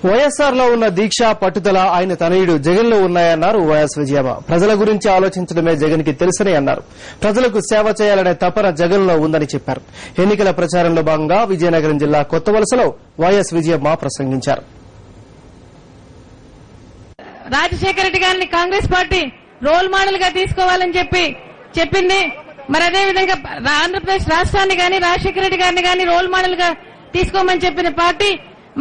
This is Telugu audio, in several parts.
వైఎస్ఆర్ లో ఉన్న దీక్ష పట్టుదల ఆయన తనయుడు జగన్ లో ఉన్నాయన్నారు వైఎస్ విజయమ్మ. ప్రజల గురించి ఆలోచించడమే జగన్ కి తెలుసని అన్నారు. ప్రజలకు సేవ చేయాలనే తపన జగన్ లో ఉందని చెప్పారు. ఎన్నికల ప్రచారంలో భాగంగా విజయనగరం జిల్లా కొత్తవలసలో వైఎస్ విజయమ్మ ప్రసంగించారు. రాజశేఖర రెడ్డి గారిని కాంగ్రెస్ పార్టీ రోల్ మోడల్ గా తీసుకోవాలని చెప్పింది. మరి అదేవిధంగా ఆంధ్రప్రదేశ్ రాష్ట్రాన్ని గాని రాజశేఖర రెడ్డి గారిని గాని రోల్ మోడల్ గా తీసుకోమని చెప్పిన పార్టీ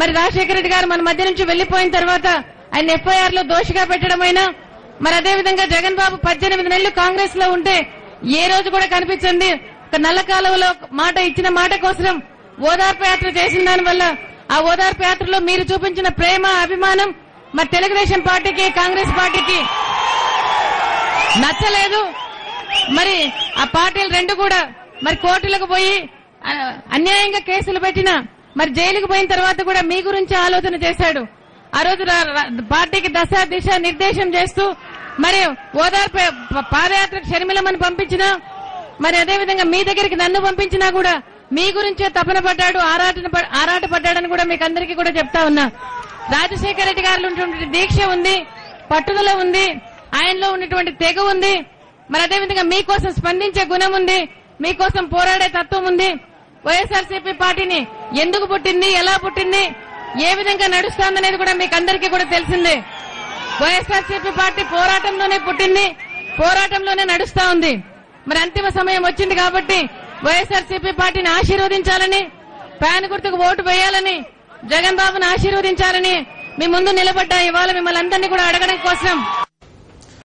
మరి రాజశేఖర రెడ్డి గారు మన మధ్య నుంచి వెళ్లిపోయిన తర్వాత ఆయన ఎఫ్ఐఆర్ లో దోషిగా పెట్టడమైనా మరి అదేవిధంగా జగన్ బాబు 18 నెలలు కాంగ్రెస్ లో ఉంటే ఏ రోజు కూడా కనిపించింది. ఒక నల్ల కాలువలో ఇచ్చిన మాట కోసం ఓదార్పు యాత్ర చేసిన దానివల్ల ఆ ఓదార్పు యాత్రలో మీరు చూపించిన ప్రేమ అభిమానం మరి తెలుగుదేశం పార్టీకి కాంగ్రెస్ పార్టీకి నచ్చలేదు. మరి ఆ పార్టీలు రెండు కూడా మరి కోర్టులకు పోయి అన్యాయంగా కేసులు పెట్టిన మరి జైలుకు పోయిన తర్వాత కూడా మీ గురించి ఆలోచన చేశాడు. ఆ రోజు పార్టీకి దశ దిశ నిర్దేశం చేస్తూ మరి ఓదార్పు పాదయాత్రకు షర్మిలమ్మని పంపించినా మరి అదేవిధంగా మీ దగ్గరికి నన్ను పంపించినా కూడా మీ గురించే తపన పడ్డాడు, ఆరాట పడ్డాడని కూడా మీకు అందరికీ కూడా చెప్తా ఉన్నా. రాజశేఖర రెడ్డి గారిలో ఉన్నటువంటి దీక్ష ఉంది, పట్టుదల ఉంది, ఆయనలో ఉన్నటువంటి తెగ ఉంది. మరి అదేవిధంగా మీకోసం స్పందించే గుణం ఉంది, మీకోసం పోరాడే తత్వం ఉంది. వైఎస్ఆర్సీపీ పార్టీని ఎందుకు పుట్టింది, ఎలా పుట్టింది, ఏ విధంగా నడుస్తోందనేది కూడా మీకు అందరికీ కూడా తెలిసిందే. వైఎస్ఆర్సీపీ పార్టీ పోరాటంలోనే పుట్టింది, పోరాటంలోనే నడుస్తా ఉంది. మరి అంతిమ సమయం వచ్చింది కాబట్టి వైఎస్ఆర్సీపీ పార్టీని ఆశీర్వదించాలని, ఫ్యాన్ గుర్తుకు ఓటు వేయాలని, జగన్ బాబును ఆశీర్వదించాలని మీ ముందు నిలబడ్డా. ఇవాళ మిమ్మల్ని అందరినీ కూడా అడగడం కోసం